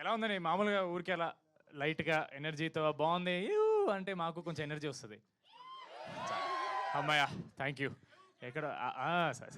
ఎలా ఉందని మామూలుగా ఊరికే అలా లైట్గా ఎనర్జీతో బాగుంది యూ అంటే మాకు కొంచెం ఎనర్జీ వస్తుంది. అమ్మాయ థ్యాంక్ యూ. ఎక్కడ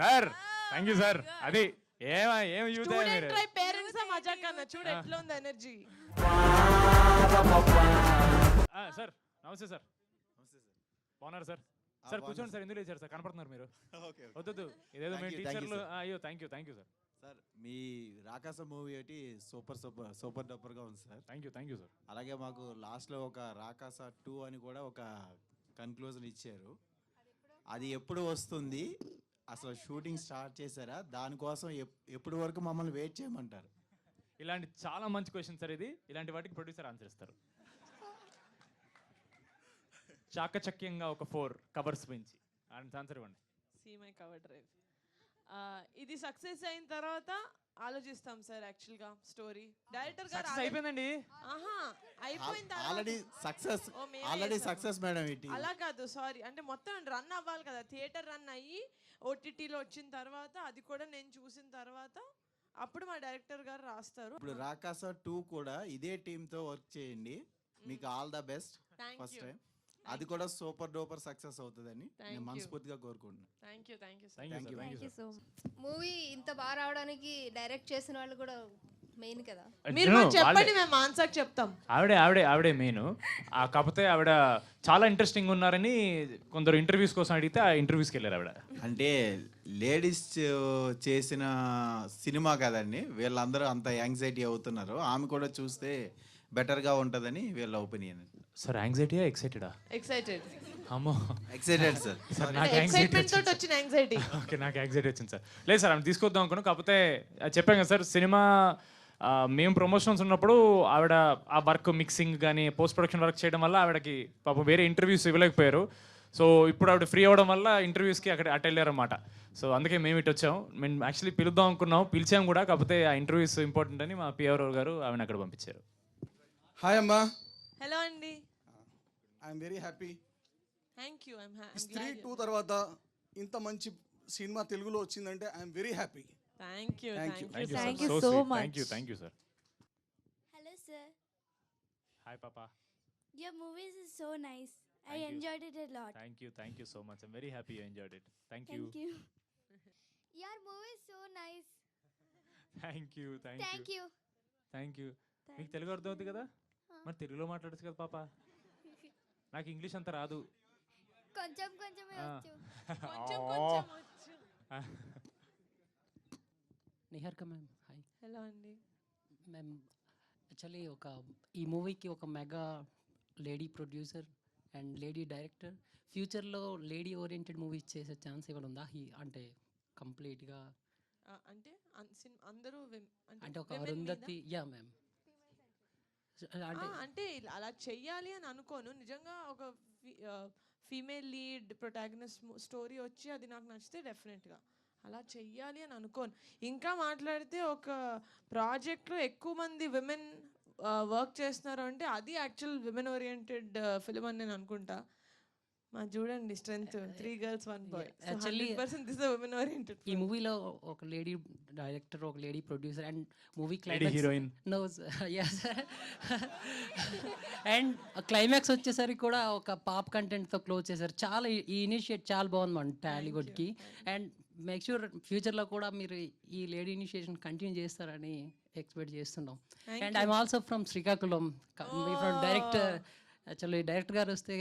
సార్ థ్యాంక్ యూ సార్. అది ఏం యూత్ స్టూడెంట్ లైఫ్ పేరెంట్స్ మజా కన్నా చూడు ఎట్లా ఉంది ఎనర్జీ. సార్ నమస్తే సార్. బాగున్నారు సార్? సార్ కూర్చోండి సార్. ఎందుకు లేచారు సార్? కనపడుతున్నారు మీరు. వద్దు ఇదేదో మేము టీచర్లు. అయ్యో థ్యాంక్ యూ సార్. సార్ మీ రాకాస మూవీ ఒకటి సూపర్ డూపర్గా ఉంది సార్. Thank you sir. అలాగే మాకు లాస్ట్లో ఒక రాకాస 2 అని కూడా ఒక కన్క్లూజన్ ఇచ్చారు. అది ఎప్పుడు వస్తుంది, అసలు షూటింగ్ స్టార్ట్ చేశారా, దానికోసం ఎప్పుడు వరకు మమ్మల్ని వెయిట్ చేయమంటారు? ఇలాంటి చాలా మంచి క్వశ్చన్ సార్ ఇది. ఇలాంటి వాటికి ప్రొడ్యూసర్ ఆన్సర్ ఇస్తారు. చాకచక్యంగా ఒక 4 కవర్స్ పెంచి ఆన్సర్ ఇవ్వండి. See my cover drive. ఇది సక్సెస్ అయిన తర్వాత ఆలోచిస్తాం సార్. యాక్చువల్ గా స్టోరీ డైరెక్టర్ గారు అయిపోయిందండి. అయిపోయిన ఆల్రెడీ సక్సెస్ మేడం. ఇటు అలా కాదు, సారీ. అంటే మొత్తం రన్ అవ్వాలి కదా, థియేటర్ రన్ అయ్యి ఓటీటీలో వచ్చిన తర్వాత అది కూడా నేను చూసిన తర్వాత అప్పుడు మా డైరెక్టర్ గారు రాస్తారు. ఇప్పుడు రాకాస 2 కూడా ఇదే టీంతో వర్క్ చేయండి. మీకు all the best. First time అది కూడా సూపర్ డూపర్ సక్సెస్ అవుతుందని నేను మనస్ఫూర్తిగా కోరుకుంటున్నాను. Thank you. మూవీ ఇంత బాగా రావడానికి డైరెక్ట్ చేసిన వాళ్ళు కూడా మెయిన్ కదా. మీరు చెప్పండి, మేము ఆన్సర్ చెప్తాం. ఆవిడే మెయిన్. కాకపోతే ఆవిడ చాలా ఇంట్రెస్టింగ్ ఉన్నారని కొందరు ఇంటర్వ్యూస్ కోసం అడిగితే ఆ ఇంటర్వ్యూస్కి వెళ్ళారు ఆవిడ. అంటే లేడీస్ చేసిన సినిమా కదండి, వీళ్ళందరూ అంత యాంగ్జైటీ అవుతున్నారు. ఆమె కూడా చూస్తే బెటర్గా ఉంటుందని వీళ్ళ ఒపీనియన్. సార్ యాంగ్జైటీయా ఎక్సైటెడా? ఎక్సైటెడ్. అమ్మో ఎక్సైటెడ్ సార్. నాకు ఎక్సైట్మెంట్ తోటి వచ్చిన యాంగ్జైటీ. ఓకే, నాకు యాంగ్జైటీ వచ్చింది సార్. లేదు సార్ ఆమె తీసుకొద్దాం అనుకున్నాను. కాకపోతే చెప్పాను కదా సార్, సినిమా మేము ప్రమోషన్స్ ఉన్నప్పుడు ఆవిడ ఆ వర్క్ మిక్సింగ్ కానీ పోస్ట్ ప్రొడక్షన్ వర్క్ చేయడం వల్ల ఆవిడకి పాపం వేరే ఇంటర్వ్యూస్ ఇవ్వలేకపోయారు. సో ఇప్పుడు ఆవిడ ఫ్రీ అవ్వడం వల్ల ఇంటర్వ్యూస్కి అటు వెళ్ళారన్నమాట. సో అందుకే మేము ఇటు వచ్చాం. మేము యాక్చువల్లీ పిలుద్దాం అనుకున్నాం, పిలిచాం కూడా. కాకపోతే ఆ ఇంటర్వ్యూస్ ఇంపార్టెంట్ అని మా పిఆర్ గారు ఆవిడ అక్కడ పంపించారు. హాయ్ అమ్మా. హలో అండి. I'm very happy. Thank you. స్త్రీ 2 తర్వాత ఇంత మంచి సినిమా తెలుగులో వచ్చిందంటే I'm very happy. Thank you Thank you so much. Thank you sir. Hello sir, hi పాపా. your movies is so nice. I Thank you. enjoyed it a lot. Thank you so much. I'm very happy you enjoyed it. Thank you. Thank you. Your movie is so nice. Thank you. Thank you. మీకు తెలుగు అర్థం అవుతుంది కదా, మరి తెలుగులో మాట్లాడచ్చు కదా పాప. నాకు ఇంగ్లీష్ అంత రాదు. కొంచెం కొంచెమే వచ్చు. కొంచెం వచ్చు. Niharika ma'am hi. హలో అండి. మ్యామ్ యాక్చువల్లీ ఈ మూవీకి ఒక mega lady producer and lady director, ఫ్యూచర్లో లేడీ ఓరియంటెడ్ మూవీస్ చేసే ఛాన్స్ ఏమైనా ఉందా? అంటే కంప్లీట్గా అంటే అందరూ అంటే ఒక అరుంధతి. Yeah ma'am. అంటే అలా చెయ్యాలి అని అనుకోను. నిజంగా ఒక ఫీమేల్ లీడ్ ప్రొటాగనిస్ట్ స్టోరీ వచ్చి అది నాకు నచ్చితే డెఫినెట్గా అలా చెయ్యాలి అని అనుకోను. ఇంకా మాట్లాడితే ఒక ప్రాజెక్ట్లో ఎక్కువ మంది విమెన్ వర్క్ చేస్తున్నారు అంటే అది యాక్చువల్ విమెన్ ఓరియంటెడ్ ఫిలిం అని నేను అనుకుంటా. మా చూడండి strength 3 girls 1 boy. Actually, 100% this is a women oriented ఈ మూవీలో ఒక లేడీ డైరెక్టర్, ఒక lady producer and movie lady heroine. No and climax వచ్చేసరికి కూడా ఒక పాప్ కంటెంట్తో క్లోజ్ చేశారు. చాలా ఈ ఇనిషియేట్ చాలా బాగుంది మన టాలీవుడ్కి. అండ్ మేక్ షూర్ ఫ్యూచర్లో కూడా మీరు ఈ లేడీ ఇనిషియేషన్ కంటిన్యూ చేస్తారని ఎక్స్పెక్ట్ చేస్తున్నాం. And I'm also from Srikakulam. Me from director. Actually director గారు వస్తే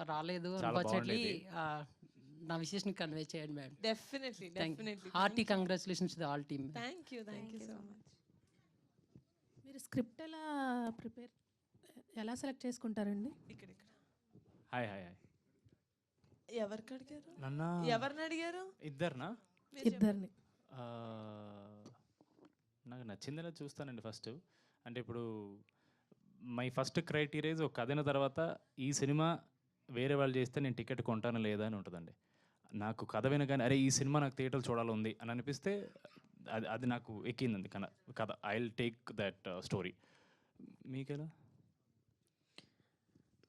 రాలేదు అన్ఫార్చునేట్లీ. నా విశేషం కన్వే చేయండి madam. Definitely. Hearty congratulations to all team. Thank you so much. మీరు స్క్రిప్ట్ ఎలా సెలెక్ట్ చేసుకుంటారండి? ఇక్కడ హాయ్. ఎవరిని అడిగారు? ఇద్దరినా? ఇద్దరిని. నాకు నచ్చిందనే చూస్తానండి ఫస్ట్. అంటే ఇప్పుడు మై ఫస్ట్ క్రైటీరియా ఒక కథ అయిన తర్వాత ఈ సినిమా వేరే వాళ్ళు చేస్తే నేను టికెట్ కొంటాను లేదా అని ఉంటుందండి. నాకు కథ వినగానే అరే ఈ సినిమా నాకు థియేటర్లో చూడాలి ఉంది అని అనిపిస్తే అది నాకు ఎక్కిందండి కథ. I will take that story. మీకెలా?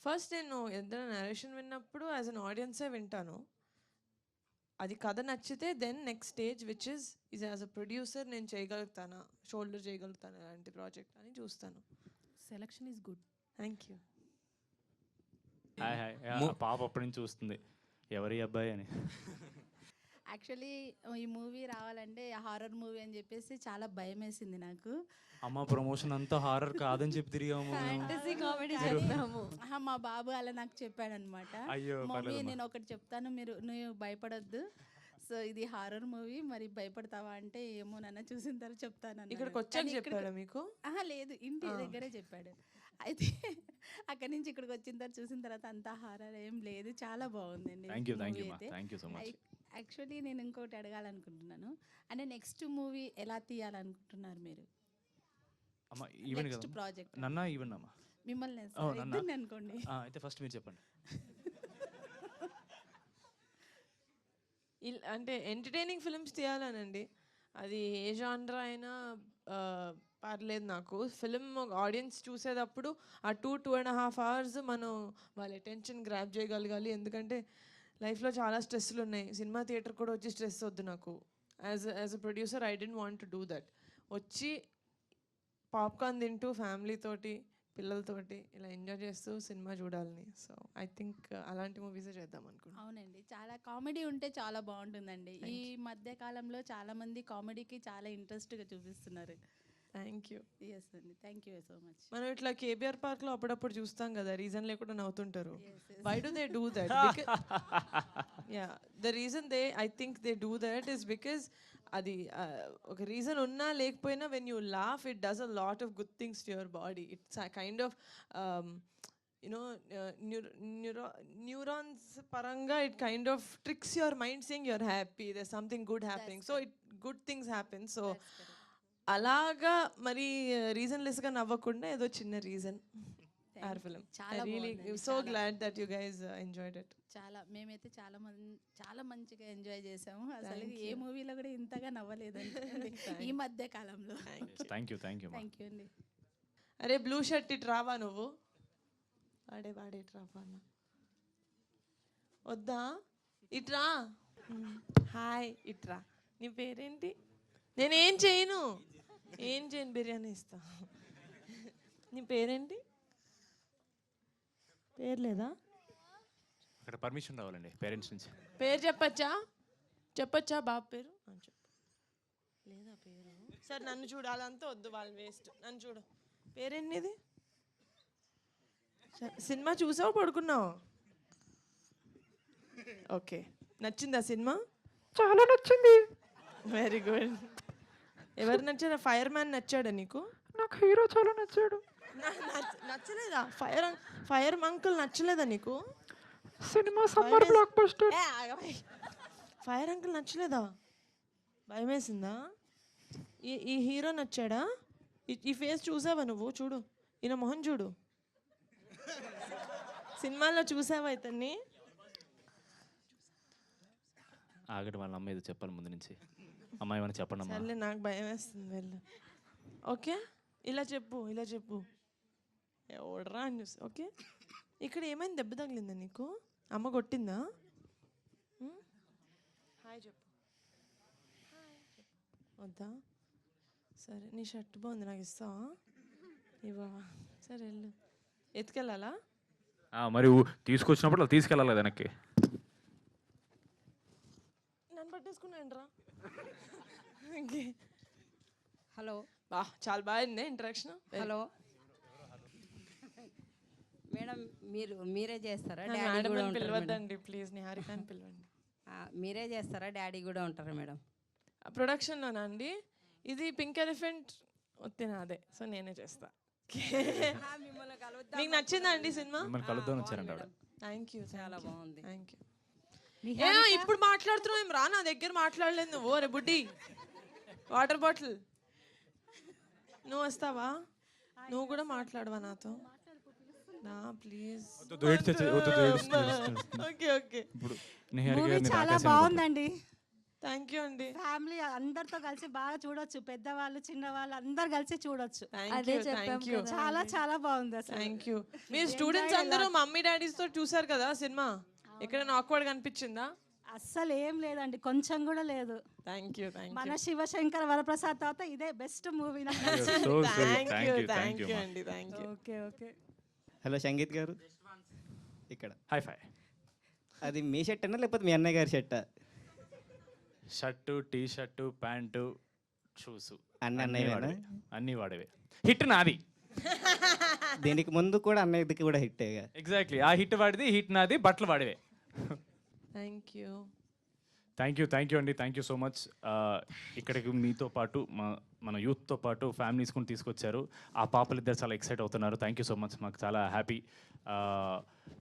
ఫస్ట్ నేను ఏదైనా నరేషన్ విన్నప్పుడు యాజ్ అన్ ఆడియన్సే వింటాను. అది కథ నచ్చితే then next stage which is as a producer నేను చేయగలుగుతానా, షోల్డర్ చేయగలుగుతాను అలాంటి ప్రాజెక్ట్ అని చూస్తాను. Selection is good. Thank you. Hi hi. పాప అప్పటి నుంచి చూస్తుంది ఎవరి అబ్బాయి అని. యాక్చువల్లీ ఈ మూవీ రావాలంటే హారర్ మూవీ అని చెప్పేసి చాలా భయం వేసింది నాకు. అమ్మ ప్రమోషన్ అంతా హారర్ కాదని చెప్పి తిరిగాము. ఫ్యాంటసీ కామెడీ చెప్తాము. మా బాబు అలా నాకు చెప్పాడు అనమాట. అయ్యో, మమ్మీ పర్లేదమ్మా. నేను ఒకటి చెప్తాను, నువ్వు భయపడొద్దు, సో ఇది హారర్ మూవీ, మరి భయపడతావా అంటే ఏమో నాన్న చూసిన తర్వాత చెప్తాను అన్నాడు. ఇక్కడికి వచ్చాక చెప్పాడా మీకు? లేదు, ఇంటి దగ్గరే చెప్పాడు. అయితే అక్కడి నుంచి ఇక్కడికి వచ్చిన తర్వాత చూసిన తర్వాత అంతా హారర్ ఏం లేదు, చాలా బాగుందండి. Thank you thank you so much. Actually నేను ఇంకోటి అడగాలనుకుంటున్నాను, అంటే నెక్స్ట్ మూవీ ఎలా తీయాలనుకుంటున్నారు మీరు? అమ్మ ఈవెన్ నెక్స్ట్ కదా ప్రాజెక్ట్ నన్న ఈవెన్ అమ్మా. మిమ్మల్ని నన్న. ఇద్దరిని అనుకోండి. అయితే ఫస్ట్ మీరు చెప్పండి. అంటే ఎంటర్టైనింగ్ ఫిల్మ్స్ తీయాలనండి, అది ఏ జానరా అయినా పర్లేదు నాకు. ఫిల్మ్ ఆడియన్స్ చూసేటప్పుడు ఆ 2.5 hours మనం వాళ్ళ అటెన్షన్ గ్రాప్ చేయగలగాలి. ఎందుకంటే లైఫ్లో చాలా స్ట్రెస్లు ఉన్నాయి, సినిమా థియేటర్ కూడా వచ్చి స్ట్రెస్ వద్దు నాకు. As a producer I don't want to do that. వచ్చి పాప్కార్న్ తింటూ ఫ్యామిలీ తోటి పిల్లలతోటి ఇలా ఎంజాయ్ చేస్తూ సినిమా చూడాలని. సో ఐ థింక్ అలాంటి మూవీసే చేద్దాం అనుకుంటున్నాను. అవునండి, చాలా కామెడీ ఉంటే చాలా బాగుంటుందండి. ఈ మధ్య కాలంలో చాలా మంది కామెడీకి చాలా ఇంట్రెస్ట్గా చూపిస్తున్నారు. Thank you. ఎస్ అండి, థ్యాంక్ యూ సో మచ్. మనం ఇట్లా కేబిఆర్ పార్క్లో అప్పుడప్పుడు చూస్తాం కదా, రీజన్ లేకుండా నవ్వుతుంటారు. Why do they do that? Yeah, the reason I think they do that is because అది ఒక రీజన్ ఉన్నా లేకపోయినా when you laugh it does a lot of good things to your body. It's kind of neurons పరంగా it kind of tricks your mind saying your happy, there something good happening, so it good things happen. So అలాగా మరి రీజన్లెస్గా నవ్వకుండా ఏదో చిన్న reason are film. చాలా బాగుంది. So glad that you guys enjoyed it. చాలా, మేమైతే చాలా మంచిగా ఎంజాయ్ చేసాము. అసలు ఏ మూవీలో కూడా ఇంతగా నవ్వలేదండి ఈ మధ్య కాలంలో. థ్యాంక్ యూ థ్యాంక్ యూ అండి. అరే బ్లూ షర్ట్ ఇటు రావా నువ్వు? వాడే ఇటు రావా? వద్దా? ఇట్రా. హాయ్, ఇట్రా. నీ పేరేంటి? నేనేం చేయను, బిర్యానీ ఇస్తా. నీ పేరేంటి? పేరు లేదా? అక్కడ పర్మిషన్ రావాలండి పేరెంట్స్ నుంచి. పేరు చెప్పచ్చా బాబు పేరు? చెప్పు. లేదా పేరు? సరే నన్ను చూడు, అదంతా వద్దు, వాళ్ళు వేస్ట్. నన్ను చూడు, పేరేంటిది? సినిమా చూసావు, పడుకున్నావు? ఓకే, నచ్చిందా సినిమా? చాలా నచ్చింది. Very good. ఎవరు నచ్చారు? ఫైర్ మ్యాన్ నచ్చాడా నీకు? నాకు హీరో చాలా నచ్చాడు. నచ్చలేదా? ఫైర్ అంకుల్ నచ్చలేదా నీకు? Cinema summer block buster. Fire uncle నచ్చలేదా? భయం వేసిందా? ఈ హీరో నచ్చాడా? ఈ ఫేస్ చూసావా నువ్వు? చూడు, ఈయన మొహం చూడు. సినిమాలో చూసావా ఇతన్ని? ఆగటి వాళ్ళ అమ్మ ఏదో చెప్పాలి ముందు నుంచి. అమ్మాయి ఏమైనా చెప్పండి అమ్మా. సర్లే, నాకు భయం వేస్తుంది, వెళ్ళు. ఓకే, ఇలా చెప్పు. ఎవడరా అని చూసి. ఓకే, ఇక్కడ ఏమైంది? దెబ్బ తగిలిందా నీకు? అమ్మ కొట్టిందా? హాయ్ చెప్పు. వద్దా? సరే, నీ షర్ట్ బాగుంది, నాకు ఇస్తావా? ఇవ్వవా? సరే వెళ్ళు. ఎత్తుకెళ్ళాలా? మరి తీసుకొచ్చినప్పుడు అలా తీసుకెళ్ళాలి వెనక్కి. నన్ను పట్టేసుకున్నాను రా. హలో, చాలా బాగుంది ఇంట్రాక్షన్. హలో మేడం, మీరే చేస్తారా? పిలవద్దండి ప్లీజ్, నిహారికని పిలవండి. మీరే చేస్తారా? డాడీ కూడా ఉంటారా మేడం? ప్రొడక్షన్లోనా అండి? ఇది పింక్ ఎలిఫెంట్ వత్తిన అదే, సో నేనే చేస్తా. మీకు నచ్చిందా అండి సినిమా? కలుద్దాం వచ్చారండి ఆవిడ. థ్యాంక్ యూ, చాలా బాగుంది. Thank you. ఇప్పుడు మాట్లాడుతున్నావు ఏం రా? నా దగ్గర మాట్లాడలేదు నువ్వు. రే బుడ్డి, వాటర్ బాటిల్ నువ్వు వస్తావా? నువ్వు కూడా మాట్లాడవా నాతో? నా ప్లీజ్. ఓకే. చాలా బాగుందండి. థ్యాంక్ యూ అండి. ఫ్యామిలీ అందరితో కలిసి బాగా చూడొచ్చు, పెద్దవాళ్ళు చిన్నవాళ్ళు అందరు కలిసి చూడొచ్చు. చాలా చాలా బాగుంది అసలు. Thank you. మీరు స్టూడెంట్స్ అందరూ మమ్మీ డాడీస్ తో చూసారు కదా సినిమా? ఎక్కడైనా ఆక్వర్డ్ కనిపించిందా? అస్సలు ఏం లేదండి, కొంచెం కూడా లేదు. థ్యాంక్ యూ మన శివశంకర్ వరప్రసాద్ తర్వాత ఇదే బెస్ట్ మూవీ. థ్యాంక్ యూ అండి, thank you. Okay okay. Hello sangeet గారు, ఇక్కడ హై ఫై. అది మీ షర్ట్ అన్నా లేకపోతే మీ అన్నయ్య గారి షర్టా? Shirt, T shirt, pant, shoes అన్నయ్య అన్నీ వాడేవే. హిట్ నాది. దీనికి ముందు కూడా అన్నయ్యది కూడా హిట్టేగా. ఎగ్జాక్ట్లీ, ఆ హిట్ వాడిది, హిట్ నాది, బట్టలు వాడివే. థ్యాంక్ యూ థ్యాంక్ యూ అండి, థ్యాంక్ యూ సో మచ్. ఇక్కడికి మీతో పాటు మన యూత్తో పాటు ఫ్యామిలీస్ కూడా తీసుకొచ్చారు. ఆ పాపలు ఇద్దరు చాలా ఎక్సైట్ అవుతున్నారు. థ్యాంక్ యూ సో మచ్, మాకు చాలా happy.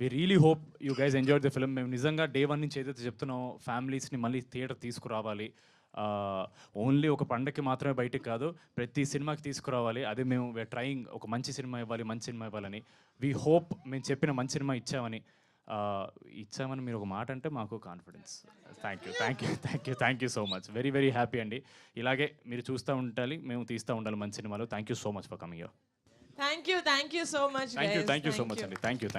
We really hope you guys enjoy the film. మేము నిజంగా డే 1 నుంచి ఏదైతే చెప్తున్నామో ఫ్యామిలీస్ని మళ్ళీ థియేటర్ తీసుకురావాలి. ఓన్లీ ఒక పండగకి మాత్రమే బయటికి కాదు, ప్రతి సినిమాకి తీసుకురావాలి. అదే మేము వీఆర్ ట్రయింగ్, ఒక మంచి సినిమా ఇవ్వాలి, మంచి సినిమా ఇవ్వాలని. వీ హోప్ మేము చెప్పిన మంచి సినిమా ఇచ్చామని మీరు ఒక మాట అంటే మాకు confidence. Thank you so much. Very very happy అండి. ఇలాగే మీరు చూస్తూ ఉండాలి, మేము తీస్తూ ఉండాలి మంచి సినిమాలు. Thank you so much for coming here. Thank you so much. Thank you so much అండి. Thank you.